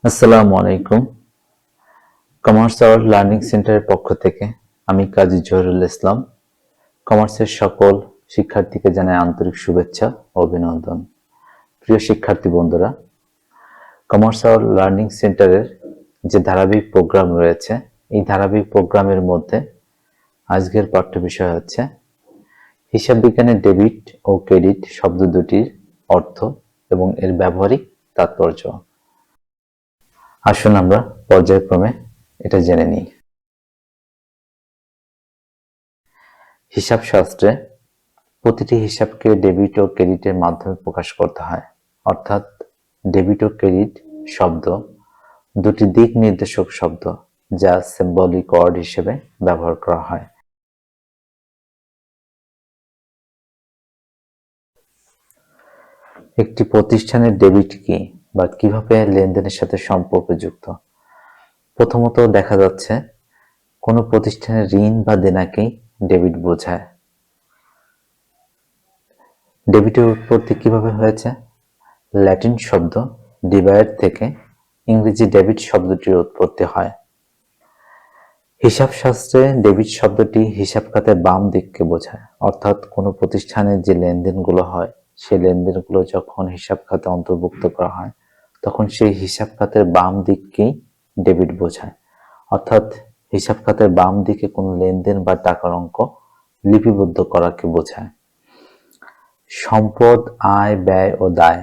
আসসালামু আলাইকুম। Commerce our learning সেন্টারের পক্ষ থেকে আমি কাজী জহিরুল ইসলাম কমার্সের সকল শিক্ষার্থীকে জানাই আন্তরিক শুভেচ্ছা ও অভিনন্দন। প্রিয় শিক্ষার্থী বন্ধুরা, কমার্স আওয়ার লার্নিং সেন্টারের যে ধারাবাহিক প্রোগ্রাম রয়েছে, এই ধারাবাহিক প্রোগ্রামের মধ্যে আজকের পাঠ্য বিষয় হচ্ছে হিসাব বিজ্ঞানের ডেবিট ও ক্রেডিট শব্দ দুটির অর্থ এবং এর ব্যবহারিক তাৎপর্য। আসুন আমরা পর্যায়ক্রমে এটা জেনে নিই। হিসাব শাস্ত্রে প্রতিটি হিসাবকে ডেবিট ও ক্রেডিটের মাধ্যমে প্রকাশ করতে হয়, অর্থাৎ ডেবিট ও ক্রেডিট শব্দ দুটি দিক নির্দেশক শব্দ যা সিম্বলিক ওয়ার্ড হিসেবে ব্যবহার করা হয়। একটি প্রতিষ্ঠানের ডেবিট কি বা কিভাবে লেনদেনের সাথে সম্পর্কযুক্ত? প্রথমত দেখা যাচ্ছে কোনো প্রতিষ্ঠানের ঋণ বা দেনাকেই ডেবিট বোঝায়। ডেবিটের উৎপত্তি কিভাবে হয়েছে? ল্যাটিন শব্দ ডিবায়েট থেকে ইংরেজি ডেবিট শব্দটির উৎপত্তি হয়। হিসাব শাস্ত্রে ডেবিট শব্দটি হিসাব খাতের বাম দিককে বোঝায়, অর্থাৎ কোনো প্রতিষ্ঠানের যে লেনদেনগুলো হয় সেই লেনদেনগুলো যখন হিসাব খাতে অন্তর্ভুক্ত করা হয় তখন সেই হিসাব খাতের বাম দিককেই ডেবিট বোঝায়, অর্থাৎ হিসাব খাতের বাম দিকে কোনো লেনদেন বা টাকার অঙ্ক লিপিবদ্ধ করাকে বোঝায়। সম্পদ, আয়, ব্যয় ও দায়,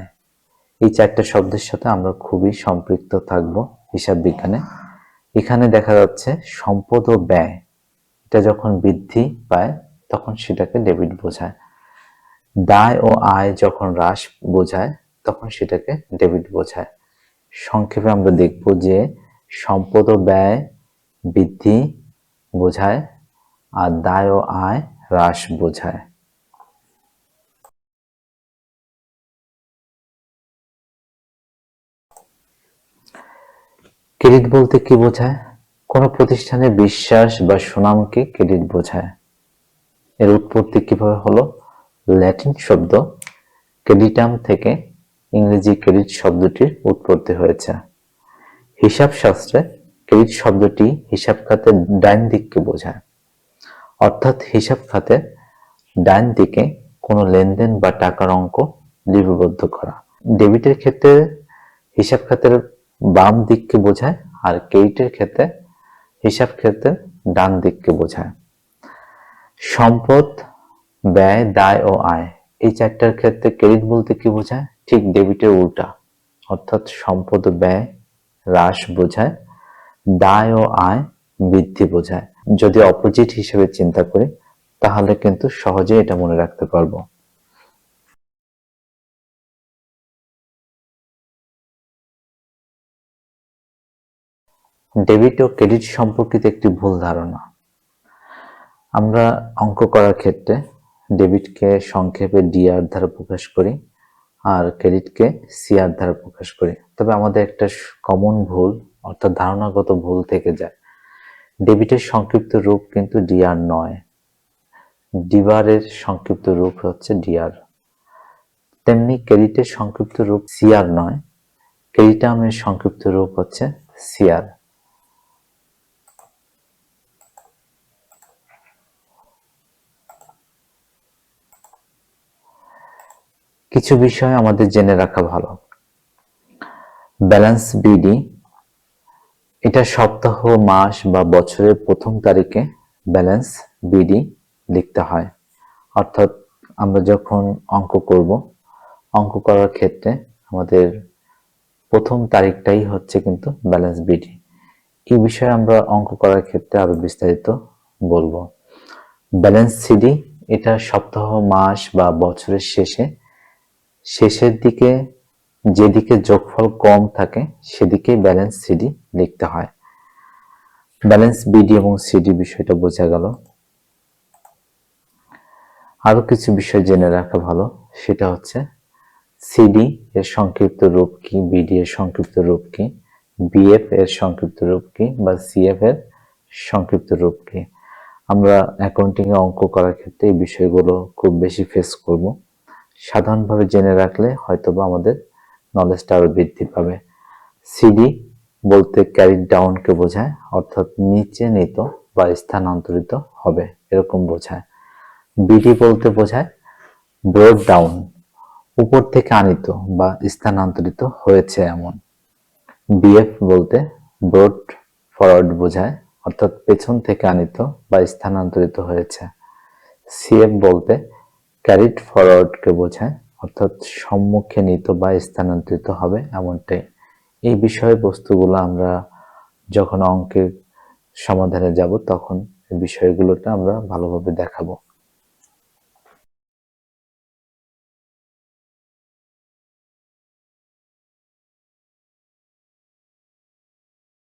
এই চারটা শব্দের সাথে আমরা খুবই সম্পৃক্ত থাকব হিসাব বিজ্ঞানে। এখানে দেখা যাচ্ছে সম্পদ ও ব্যয় এটা যখন বৃদ্ধি পায় তখন সেটাকে ডেবিট বোঝায়, দায় ও আয় যখন হ্রাস বোঝায় তখন সেটাকে ডেবিট বোঝায়। সংক্ষেপে আমরা দেখব যে সম্পদ ও ব্যয় বৃদ্ধি বোঝায় আর দায় ও আয় হ্রাস বোঝায়। ক্রেডিট বলতে কি বোঝায়? কোনো প্রতিষ্ঠানের বিশ্বাস বা সুনামকে ক্রেডিট বোঝায়। এর উৎপত্তি কিভাবে হলো? ল্যাটিন শব্দ ক্রেডিটাম থেকে ইংরেজি ক্রেডিট শব্দটির উৎপত্তি হয়েছে। হিসাব শাস্ত্রে ক্রেডিট শব্দটি হিসাব খাতের ডান দিককে বোঝায়, অর্থাৎ হিসাব খাতের ডান দিকে কোনো লেনদেন বা টাকার অঙ্ক লিপিবদ্ধ করা। ডেবিটের ক্ষেত্রে হিসাব খাতের বাম দিককে বোঝায় আর ক্রেডিটের ক্ষেত্রে হিসাব খাতের ডান দিককে বোঝায়। সম্পদ, ব্যয়, দায় ও আয়, এই চারটার ক্ষেত্রে ক্রেডিট বলতে কি বোঝায়? ঠিক ডেবিটের উল্টা, অর্থাৎ সম্পদ ও ব্যয় হ্রাস বোঝায়, দায় ও আয় বৃদ্ধি বোঝায়। যদি অপোজিট হিসেবে চিন্তা করি তাহলে কিন্তু সহজে এটা মনে রাখতে পারবো। ডেবিট ও ক্রেডিট সম্পর্কিত একটি ভুল ধারণা। আমরা অঙ্ক করার ক্ষেত্রে ডেবিটকে সংক্ষেপে ডিআর দ্বারা প্রকাশ করি আর ক্রেডিটকে সিআর দ্বারা প্রকাশ করি, তবে আমাদের একটা কমন ভুল অর্থাৎ ধারণাগত ভুল থেকে যায়। ডেবিটের সংক্ষিপ্ত রূপ কিন্তু ডিআর নয়, ডিবারের সংক্ষিপ্ত রূপ হচ্ছে ডিআর। তেমনি ক্রেডিটের সংক্ষিপ্ত রূপ সিআর নয়, ক্রেডিটামের সংক্ষিপ্ত রূপ হচ্ছে সিআর। কিছু বিষয় আমাদের জেনে রাখা ভালো। ব্যালেন্স বিডি এটা সপ্তাহ, মাস বা বছরের প্রথম তারিখে ব্যালেন্স বিডি লিখতে হয়, অর্থাৎ আমরা যখন অঙ্ক করার ক্ষেত্রে আমাদের প্রথম তারিখটাই হচ্ছে কিন্তু ব্যালেন্স বিডি। এই বিষয়ে আমরা অঙ্ক করার ক্ষেত্রে আরো বিস্তারিত বলবো। ব্যালেন্স সিডি এটা সপ্তাহ, মাস বা বছরের শেষের দিকে যেদিকে যোগফল কম থাকে সেদিকে ব্যালেন্স সিডি লিখতে হয়। ব্যালেন্স বিডি এবং সিডি বিষয়টা বোঝা গেল। আরো কিছু বিষয় জেনে রাখা ভালো, সেটা হচ্ছে সিডি এর সংক্ষিপ্ত রূপ কি, বিডি এর সংক্ষিপ্ত রূপ কি, বিএফ এর সংক্ষিপ্ত রূপ কি বা সিএফ এর সংক্ষিপ্ত রূপ কি। আমরা অ্যাকাউন্টিং এ অঙ্ক করার ক্ষেত্রে এই বিষয়গুলো খুব বেশি ফেস করব। সাধারণভাবে জেনে রাখলে হয়তোবা আমাদের নলেজটা আরো বৃদ্ধি পাবে। সিডি বলতে ক্যারিড ডাউনকে বোঝায়, অর্থাৎ নিচে নিত বা স্থানান্তরিত হবে এরকম বোঝায়। বিডি বলতে বোঝায় ব্রড ডাউন, উপর থেকে আনিত বা স্থানান্তরিত হয়েছে এমন। বিএফ বলতে ব্রড ফরওয়ার্ড বোঝায়, অর্থাৎ পেছন থেকে আনিত বা স্থানান্তরিত হয়েছে। সিএফ বলতে ক্যারিড ফরওয়ার্ডকে বোঝায়, অর্থাৎ সম্মুখে নিত বা স্থানান্তরিত হবে এমনটাই। এই বিষয়বস্তুগুলো আমরা যখন অঙ্কের সমাধানে যাব তখন এই বিষয়গুলোটা আমরা ভালোভাবে দেখাবো।